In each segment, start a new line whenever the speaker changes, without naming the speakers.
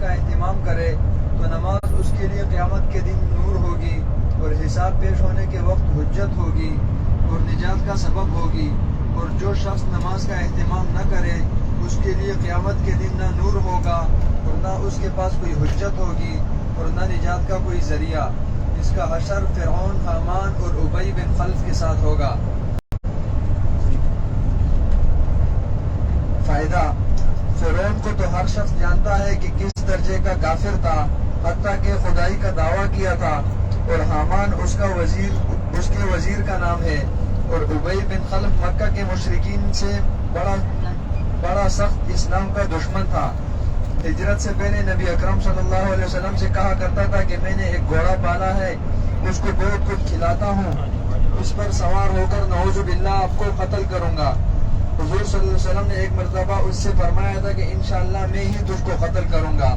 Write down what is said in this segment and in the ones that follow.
کا اہتمام کرے تو نماز اس کے لیے قیامت کے دن نور ہوگی اور حساب پیش ہونے کے وقت حجت ہوگی اور نجات کا سبب ہوگی، اور جو شخص نماز کا اہتمام نہ کرے اس کے لیے قیامت کے دن نہ نور ہوگا اور نہ اس کے پاس کوئی حجت ہوگی اور نہ نجات کا کوئی ذریعہ۔ اس کا حشر فرعون، حامان اور ابی بن خلف کے ساتھ ہوگا۔ فائدہ: فرعون کو تو ہر شخص جانتا ہے کہ کس درجے کا کافر تھا، حتیٰ کہ خدائی کا دعویٰ کیا تھا، اور حامان اس کے وزیر کا نام ہے، اور ابی بن خلف مکہ کے مشرکین سے بڑا سخت اسلام کا دشمن تھا۔ ہجرت سے پہلے نبی اکرم صلی اللہ علیہ وسلم سے کہا کرتا تھا کہ میں نے ایک گھوڑا پالا ہے، اس کو بہت کچھ کھلاتا ہوں، اس پر سوار ہو کر نعوذ باللہ آپ کو قتل کروں گا۔ حضور صلی اللہ علیہ وسلم نے ایک مرتبہ اس سے فرمایا تھا کہ انشاءاللہ میں ہی تجھ کو قتل کروں گا۔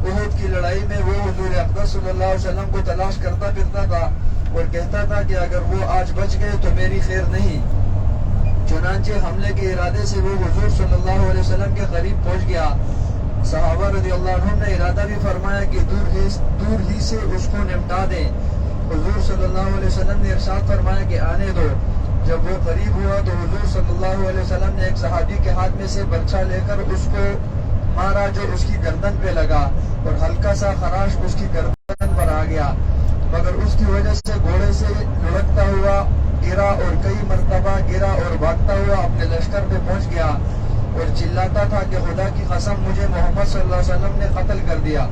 احد کی لڑائی میں وہ حضور اقدس صلی اللہ علیہ وسلم کو تلاش کرتا پھرتا تھا اور کہتا تھا کہ اگر وہ آج بچ گئے تو میری خیر نہیں۔ چنانچہ حملے کے ارادے سے وہ حضور صلی اللہ علیہ وسلم کے قریب پہنچ گیا۔ صحابہ رضی اللہ عنہم نے ارادہ بھی فرمایا کہ دور ہی سے اس کو نمٹا دیں۔ حضور صلی اللہ علیہ وسلم نے ارشاد فرمایا کہ آنے دو۔ جب وہ قریب ہوا تو حضور صلی اللہ علیہ وسلم نے ایک صحابی کے ہاتھ میں سے برچھا لے کر اس کو مارا جو اس کی گردن پہ لگا، اور ہلکا سا خراش اس کی گردن پر آ گیا، مگر اس کی وجہ سے گھوڑے سے لڑکتا ہوا گرا اور کئی مرتبہ گرا اور بھاگتا ہوا اپنے لشکر پہ پہنچ گیا اور چلاتا تھا کہ خدا کی قسم مجھے محمد صلی اللہ علیہ وسلم نے قتل کر دیا۔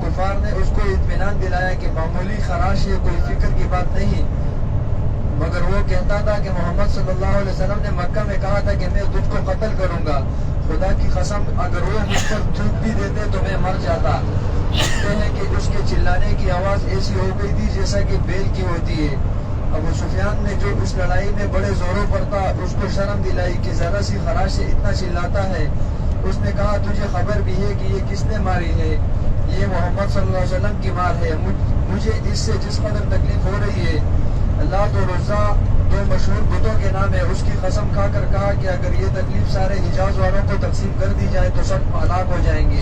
کفار نے اس کو اطمینان دلایا کہ معمولی خراش ہے، کوئی فکر کی بات نہیں، مگر وہ کہتا تھا کہ محمد صلی اللہ علیہ وسلم نے مکہ میں کہا تھا کہ میں تجھ کو قتل کروں گا، خدا کی قسم اگر وہ مجھ پر تھوک بھی دیتے تو میں مر جاتا۔ کہتے ہیں کہ اس کے چلانے کی آواز ایسی ہو گئی تھی جیسا کہ بیل کی ہوتی ہے۔ ابو سفیان نے جو اس لڑائی میں بڑے زوروں پر تھا اس کو شرم دلائی کہ ذرا سی خراش سے اتنا چلاتا ہے۔ اس نے کہا تجھے خبر بھی ہے کہ یہ کس نے ماری ہے؟ یہ محمد صلی اللہ علیہ وسلم کی مار ہے، مجھے اس سے جس قدر تکلیف ہو رہی ہے، اللہ و عزا دو مشہور بتوں کے نام ہے، اس کی قسم کھا کر کہا کہ اگر یہ تکلیف سارے حجاز والوں کو تقسیم کر دی جائے تو سب ہلاک ہو جائیں گے۔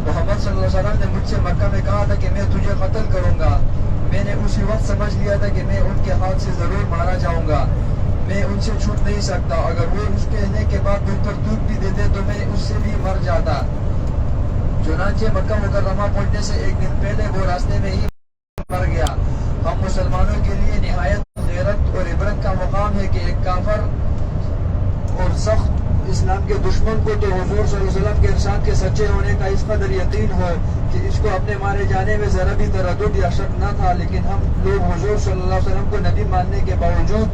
محمد صلی اللہ علیہ وسلم نے مجھ سے مکہ میں کہا تھا کہ میں تجھے قتل کروں گا، میں نے اسی وقت سمجھ لیا تھا کہ میں ان کے ہاتھ سے ضرور مارا جاؤں گا، میں ان سے چھوٹ نہیں سکتا، اگر وہ اس کہنے کے بعد مجھ پر تھوک بھی دیتے تو میں اس سے بھی مر جاتا۔ چنانچہ مکہ مکرمہ پہنچنے سے ایک دن پہلے وہ راستے میں ہی مر گیا۔ ہم مسلمانوں کے لیے نہایت غیرت اور عبرت کا مقام ہے کہ ایک کافر اور سخت اسلام کے دشمن کو تو حضور صلی اللہ علیہ وسلم کے ارشاد کے سچے ہونے کا اس قدر یقین ہو کہ اس کو اپنے مارے جانے میں ذرا بھی تردد یا شک نہ تھا، لیکن ہم لوگ حضور صلی اللہ علیہ وسلم کو نبی ماننے کے باوجود،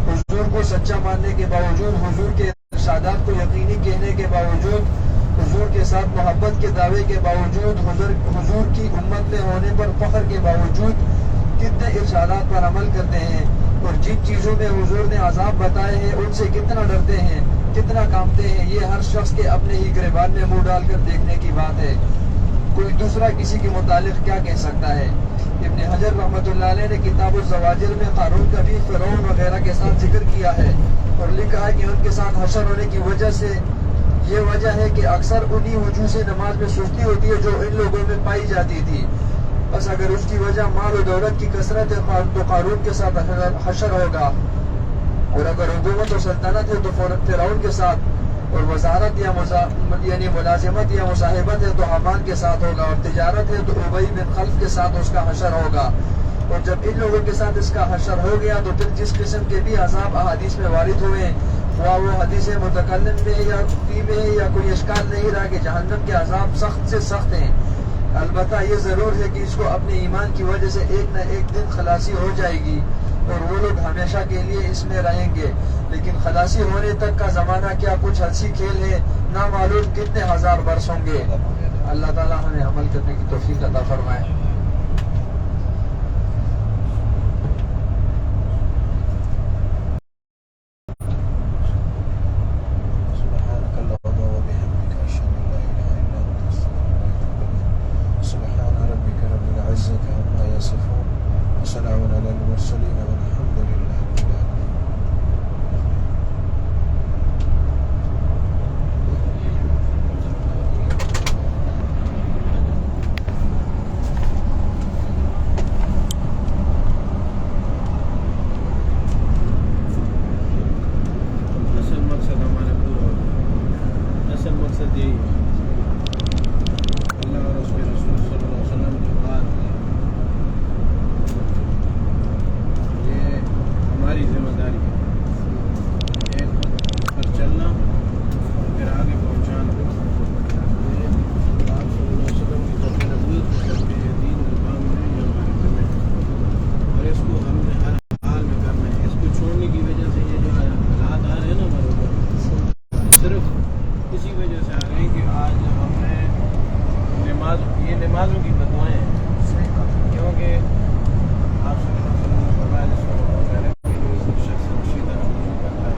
حضور کو سچا ماننے کے باوجود، حضور کے ارشادات کو یقینی کہنے کے باوجود، حضور کے ساتھ محبت کے دعوے کے باوجود، حضور کی امت میں ہونے پر فخر کے باوجود کتنے ارشادات پر عمل کرتے ہیں، اور جن چیزوں میں حضور نے عذاب بتائے ہیں ان سے کتنا ڈرتے ہیں، کتنا کامتے ہیں، یہ ہر شخص کے اپنے ہی گریبان میں منہ ڈال کر دیکھنے کی بات ہے۔ کوئی دوسرا کسی کے متعلق کیا کہہ سکتا ہے؟ ابن حجر رحمۃ اللہ علیہ نے کتاب الزواجر میں قارون کا بھی فرعون وغیرہ کے ساتھ ذکر کیا ہے اور لکھا ہے کہ ان کے ساتھ حشر ہونے کی وجہ سے یہ وجہ ہے کہ اکثر انہی وجوہ سے نماز میں سستی ہوتی ہے جو ان لوگوں میں پائی جاتی تھی۔ بس اگر اس کی وجہ مال و دولت کی کثرت ہے تو قارون کے ساتھ حشر ہوگا، اور اگر حکومت و سلطنت ہے تو فرعون کے ساتھ، اور وزارت یا یعنی ملازمت یا مصاحبت ہے تو حامان کے ساتھ ہوگا، اور تجارت ہے تو ابی بن خلف کے ساتھ اس کا حشر ہوگا۔ اور جب ان لوگوں کے ساتھ اس کا حشر ہو گیا تو پھر جس قسم کے بھی عذاب احادیث میں وارد ہوئے، خواہ وہ حدیث متکلم میں یا فی میں یا کوئی اشکال نہیں رہا کہ جہنم کے عذاب سخت سے سخت ہیں۔ البتہ یہ ضرور ہے کہ اس کو اپنے ایمان کی وجہ سے ایک نہ ایک دن خلاصی ہو جائے گی اور وہ لوگ ہمیشہ کے لیے اس میں رہیں گے، لیکن خلاصی ہونے تک کا زمانہ کیا کچھ ہنسی کھیل ہے، نہ معلوم کتنے ہزار برس ہوں گے۔ اللہ تعالیٰ ہمیں عمل کرنے کی توفیق عطا فرمائے۔
وسلام على المرسلين والحمد لله رب العالمين۔
یہ نمازوں کی بدوائیں ہیں، کیونکہ آپ صلی اللہ علیہ وسلم نے فرمایا جس کو کوئی شخص اچھی طرح وضو کرتا ہے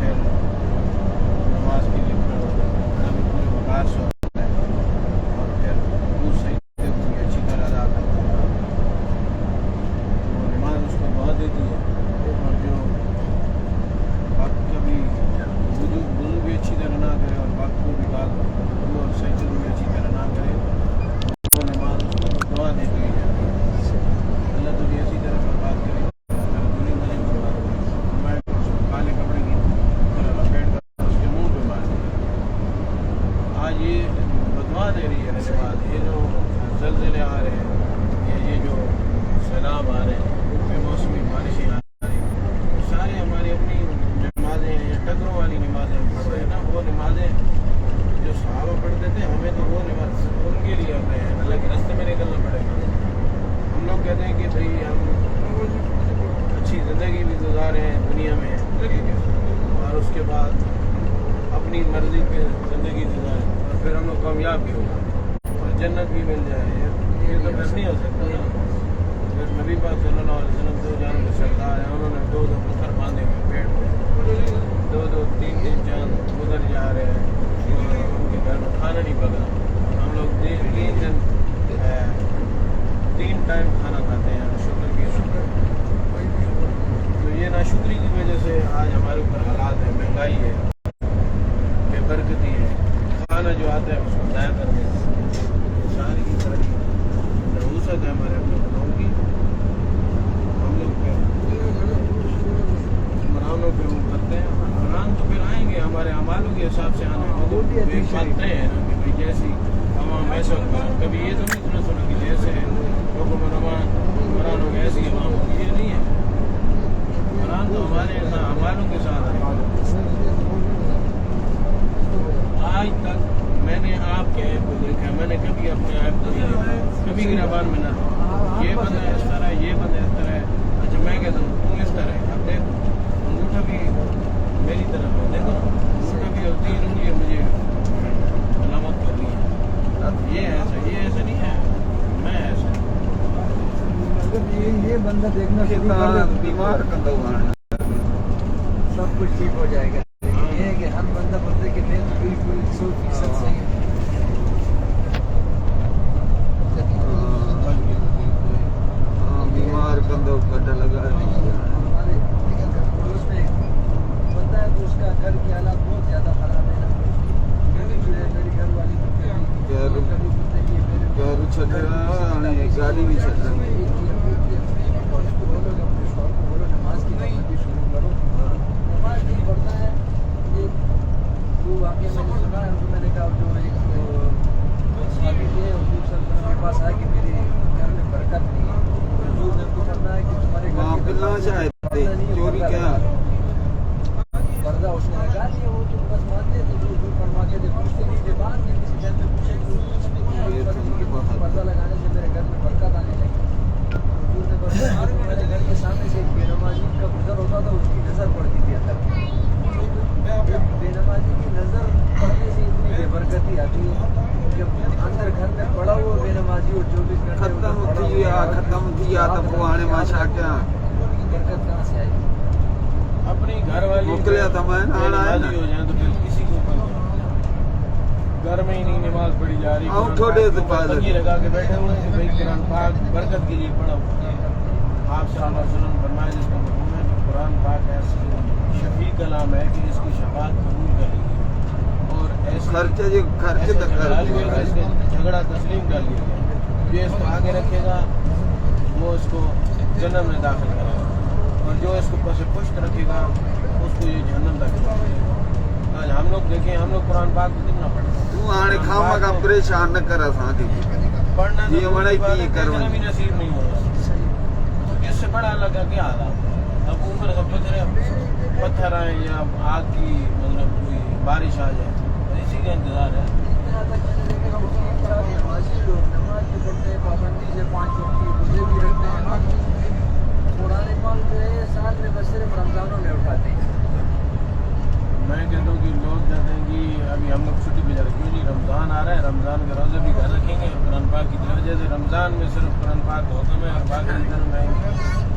پھر نماز کے لیے پورے وقار سے ہوتا ہے اور پھر وہ صحیح اچھی طرح ادا کرتا ہے، وہ نماز اس کو دعا دیتی ہے، اور جو وقت کبھی وضو بھی اچھی طرح نہ کرے اور وقت کو بھی وضو اور سجدے بھی اچھی طرح نہ کرے، وہ نماز اس کو دعا دیتی ہے جاتی ہے۔ اللہ تو بھی اسی طرح برباد کرے، دنیا میں نہیں برباد کرے، ہمارے کالے کپڑے کی طرح لپیٹ کر اس کے منہ پہ مار دے۔ آج یہ بدوا دے رہی ہے نماز، یہ جو زلزلے آ رہے ہیں، یہ جو سیلاب آ رہے ہیں، بے موسمی بارشیں آ رہی ہیں، سارے ہماری اپنی نمازیں ہیں، ٹکروں والی نمازیں پڑھ رہے ہیں نا، وہ نمازیں جو صحابہ پڑھتے تھے ہمیں تو وہ نماز ان کے لیے ہم رہے ہیں، اللہ کے راستے میں نکلنا پڑے گا۔ ہم لوگ کہتے ہیں کہ بھئی ہم اچھی زندگی بھی گزارے ہیں دنیا میں، اور اس کے بعد اپنی مرضی پہ زندگی گزاریں اور پھر ہم لوگ کامیاب بھی ہو جائیں اور جنت بھی مل جائے، یہ تو پھر نہیں ہو سکتا نا۔ پھر نبی پاک صلی اللہ علیہ وسلم دو جانوں کے سردار ہیں، انہوں نے دو پتھر باندھے ہوئے پیڑ پہ، دو تین چاند گزر جا رہے ہیں اور ان کے گھر میں کھانا نہیں پکا، ہم لوگ 3 دن 3 ٹائم کھانا کھاتے ہیں، شکر کی شکر، تو یہ ناشکری کی وجہ سے آج ہمارے اوپر حالات ہے، مہنگائی ہے، بے برکتی ہے، کھانا جو آتا ہے اس کو ضائع کر دیتے ہیں، ساری کی ساری نحوست ہے ہمارے اپنے گناہوں کی، ہم لوگ پہ حکمرانوں پہ وہ کرتے ہیں، حکمران تو پھر آئیں گے ہمارے اعمالوں کے حساب سے آنا ہے، تو ایک بات طے ہے نا کہ بھائی جیسی عوام ایسا حکمران، کبھی یہ تو نہیں سنا کہ جیسے حکمران ہو گئے ایسی عوام ہوگی، یہ نہیں ہے، حکمران تو ہمارے اعمالوں کے ساتھ ہے۔ آج تک میں نے آپ کے عیب کو دیکھا، میں نے کبھی اپنے عیب کو نہیں دیکھا، کبھی گربان میں نہ تھا، یہ بندہ اس طرح ہے، یہ بندہ اس طرح ہے، اچھا میں کہتا ہوں تم اس طرح ہے، اب دیکھو انگوٹھا بھی میری طرف ہے، دیکھو انگوٹھا بھی ہوتی ہے، انگلیاں مجھے علامت کر رہی ہے، یہ ایسا نہیں ہے، میں ایسا
یہ بندہ دیکھنا شروع کر دے
بیمار کا دوا
سب کچھ ٹھیک ہو جائے گا، لیکن یہ ہے کہ ہر بندہ بندے کے نیت بالکل 100% صحیح ہے۔
بیمار کندھوں کٹا لگا
ہمارے پڑوس میں ایک بندہ ہے تو اس کا گھر کے حالات بہت زیادہ خراب ہے نا، میری گھر والی
گھر چھٹ رہا ہے، گاڑی بھی چھٹ رہی ہے،
نماز کی پابندی شروع کرو، نماز نہیں پڑھتا ہے، وہ واقعہ میں نے سنا ہے، تو میں نے کہا جو ایک صحابی تھے حضور صلی اللہ علیہ وسلم کے پاس آئے کہ میرے گھر میں برکت نہیں ہے، حضور نے تو کرنا ہے کہ تمہارے
وہاں
گھر
پہ نہ چاہتے چوری کیا
پردہ اس نے لگا دیا، وہ تو بس مانتے تھے، حضور فرماتے تھے پوچھتے نہیں تھے، بعد میں کسی گھر میں پوچھے کہ پردہ لگانے سے میرے گھر میں برکت آنے لگی، حضور نے فرمایا میرے گھر کے سامنے سے ایک بے نمازی کا گزر ہوتا تھا، اس کی نظر پڑتی تھی اندر، بے نمازی کی نظر پڑنے سے اتنی بے برکتی آتی ہے، جب اندر گھر میں پڑا ہوا بے نمازی اور 24 گھنٹے
ختم کیا تب وہ آنے ماشا کیا
برکت کہاں سے آئی؟
اپنی گھر والی
موکلیا تھا میں
نمازی ہو جائیں تو پھر کسی کو گھر میں ہی نہیں نماز پڑھی جا رہی، تنگی لگا کے بیٹھے ہوئے ہیں کہ بھائی قرآن پاک برکت کے لیے پڑھا ہوا ہے، آپ صلی اللہ علیہ وسلم فرمایا جس کا مفہوم ہے کہ قرآن پاک ایسی شفیع کلام ہے کہ اس کی شفاعت قبول کرے گی، اور ایسے جھگڑا تسلیم کر لیا گیا، جو اس کو آگے رکھے گا وہ اس کو جنت میں داخل کرے گا، اور جو اس کو پس پشت رکھے گا اس کو یہ جہنم داخل کرے گا۔ آج ہم لوگ دیکھیں، ہم لوگ قرآن پاک کو کتنا پڑھتے
تو آنے کھاما کا پریشان نہ کرا ساتھی
پڑھنا
یہ بڑا کی
کرنا بھی نصیب نہیں ہو رہا، اس سے بڑا اللہ کا کیا حال ہے؟ اب اوپر سے پتھر آئیں یا آگ کی مطلب کوئی بارش آ جائے، اسی کا انتظار ہے۔
نمازی لوگ نماز بھی پڑھتے ہیں، پابندی سے 5 وقت کی روزے بھی رکھتے ہیں، قرآن پاک جو ہے سال میں بس صرف رمضانوں میں اٹھاتے ہیں۔
میں کہتا ہوں کہ لوگ کہتے ہیں کہ ابھی ہم لوگ چھٹی پہ جا رہے ہیں، کیوں نہیں رمضان آ رہا ہے، رمضان میں صرف قرآن پاک ہوتا ہے اور باقی دنوں میں